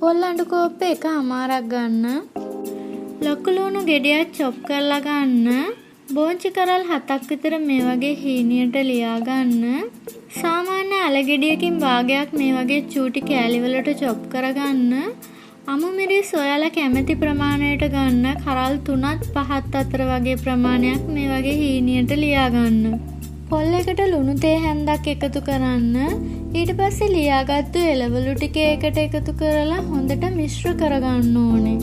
පොල් අඬු කෝප්පේ එකමාරක් ගන්න. ලොකු ලුණු ගෙඩියක් චොප් කරලා ගන්න. බෝංචි කරල් 7ක් විතර මේ වගේ හීනියට ලියා ගන්න. සාමාන්‍ය අල ගෙඩියකින් භාගයක් මේ වගේ චූටි කෑලි වලට චොප් කරගන්න. අමු මිරිස් ඔයාලා කැමති ප්‍රමාණයට ගන්න. කරල් 3ත් 5ත් අතර වගේ ප්‍රමාණයක් මේ වගේ හීනියට ලියා ගන්න. පොල් එකට ලුණු තේ හැන්දක් එකතු කරන්න. ඊට පස්සේ ලියාගත්තු එළවලු ටික එකට එකතු කරලා හොඳට මිශ්‍ර කරගන්න ඕනේ.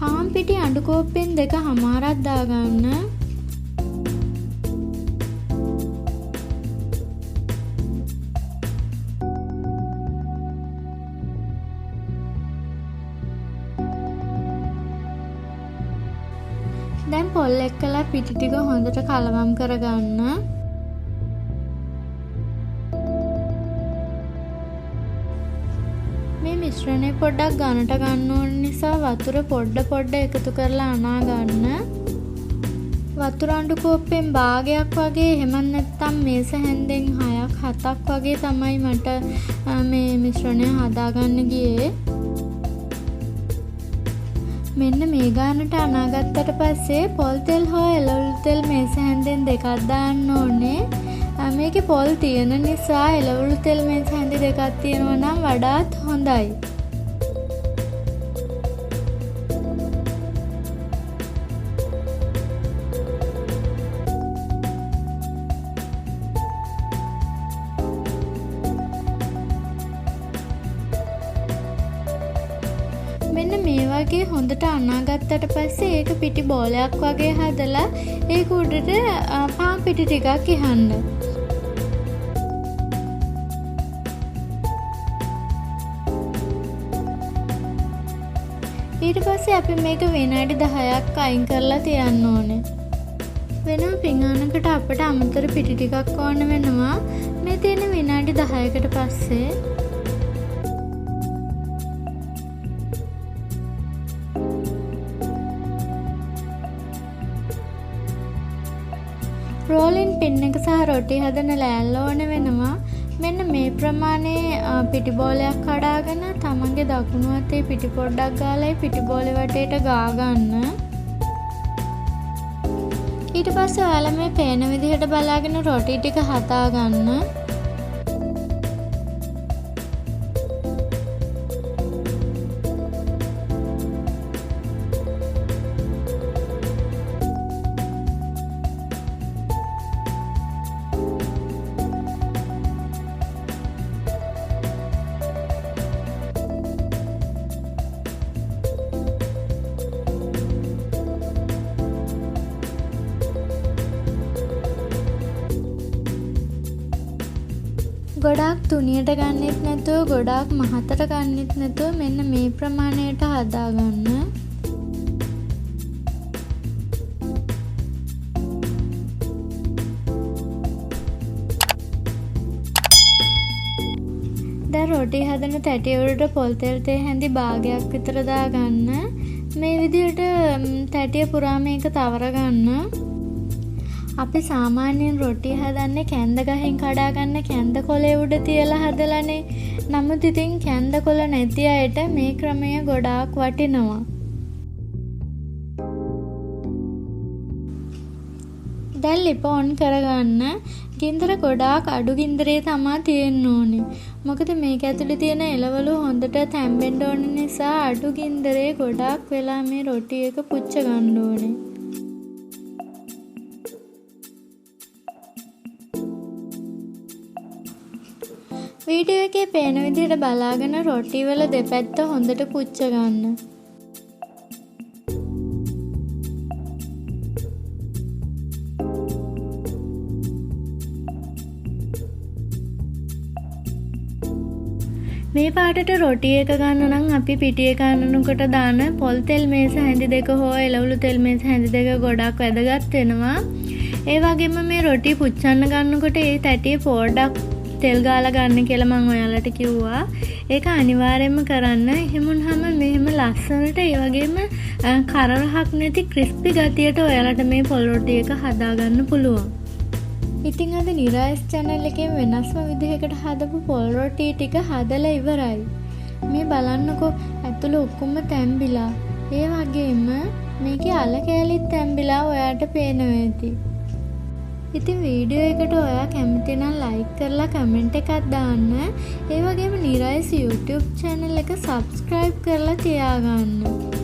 පාන් පිටි අඬු කෝප්පෙන් 2 දාගන්න. දැන් පොල් එක්කලා පිටි ටික හොඳට කලවම් කරගන්න. මේ මිශ්‍රණය පොඩ්ඩක් ඝනට ගන්න ඕන නිසා වතුර පොඩ එකතු කරලා අනා ගන්න. වතුර අඬු කෝප්පෙන් භාගයක් වගේ එහෙම නැත්නම් මේස හැන්දෙන් 6ක් 7ක් වගේ තමයි මට මේ මිශ්‍රණය හදාගන්න ගියේ. මෙන්න මේ ගානට අනාගත්තට පස්සේ පොල් තෙල් හෝ එළවලු තෙල් මේස හැන්දෙන් 2ක් දාන්න ඕනේ. මේකේ පොල් තියෙන නිසා එළවලු තෙල් මේස හැන්දි 2ක් තියෙනවා නම් වඩාත් හොඳයි. මෙන්න මේ වගේ හොඳට අනාගත්තට පස්සේ ඒක පිටි බෝලයක් වගේ හදලා ඒක උඩට පාන් පිටි ටිකක් ඉහන්න. ඊට පස්සේ අපි මේක විනාඩි 10ක් අයින් කරලා තියන්න ඕනේ. වෙනම පිඟානකට අපිට අමතර පිටි ටිකක් ඕන වෙනවා. මේ තියෙන විනාඩි 10කට පස්සේ රෝලින් පින් එක සහ රොටි හදන ලෑල්ල ඕන වෙනවා. මෙන්න මේ ප්‍රමාණයේ පිටි බෝලයක් කඩාගෙන තමන්ගේ දකුණු අතේ පිටි පොඩ්ඩක් ගාලා පිටි බෝලේ වටේට ගා ගන්න. ඊට පස්සේ ඔයාලා මේ පේන විදිහට බලාගෙන රොටි ටික හදා ගන්න. ගොඩාක් තුනියට ගන්නෙත් නැතුව ගොඩාක් මහතට ගන්නෙත් නැතුව මෙන්න මේ ප්‍රමාණයට හදාගන්න. දැන් රොටි හදන තැටිය උඩට පොල් තෙල් තේ හැඳි භාගයක් විතර දාගන්න. මේ විදිහට තැටිය පුරා මේක තවර ගන්න. අපි සාමාන්‍යයෙන් රොටි හදන්නේ කැන්ද ගහෙන් කඩාගන්න කැන්ද කොලේ උඩ තියලා හදලානේ. නමුත් ඉතින් කැන්ද කොල නැති අයට මේ ක්‍රමය ගොඩාක් වටිනවා. දැන් ලිප ඔන් කරගන්න. ගින්දර ගොඩාක් අඩු ගින්දරේ තමා තියෙන්න ඕනේ. මොකද මේක ඇතුලේ තියෙන එළවලු හොඳට තැම්බෙන්න ඕන නිසා අඩු ගින්දරේ ගොඩාක් වෙලා මේ රොටි එක පුච්ච ගන්න ඕනේ. වීඩියෝ එකේ පේන විදිහට බලාගෙන රොටි වල දෙපැත්ත හොඳට පුච්ච ගන්න. මේ පාටට රොටි එක ගන්න නම් අපි පිටි එක අනනකොට දාන පොල් තෙල් මේස හැඳි දෙක හෝ එළවලු තෙල් මේස හැඳි දෙක ගොඩක් වැදගත් වෙනවා. ඒ වගේම මේ රොටි පුච්චන්න ගන්නකොට ඒ තැටිය පොඩ්ඩක් තෙල් ගාලා ගන්න කියලා මම ඔයාලට කිව්වා. ඒක අනිවාර්යයෙන්ම කරන්න. එහෙම වුණාම මෙහෙම ලස්සනට ඒ වගේම කරරහක් නැති ක්‍රිස්පි ගතියට ඔයාලට මේ පොල් රොටි එක හදාගන්න පුළුවන්. ඉතින් අද නිරාස් channel එකෙන් වෙනස්ම විදිහකට හදපු පොල් රොටි ටික හදලා ඉවරයි. මේ බලන්නකෝ ඇතුළ ඔක්කොම තැම්බිලා. ඒ වගේම මේකේ අල කෑලිත් තැම්බිලා ඔයාට පේනවා ඇති. ඉතින් වීඩියෝ එකට ඔයා කැමති නම් ලයික් කරලා කමෙන්ට් එකක් දාන්න. ඒ වගේම නිරාස් YouTube channel එක subscribe කරලා තියාගන්න.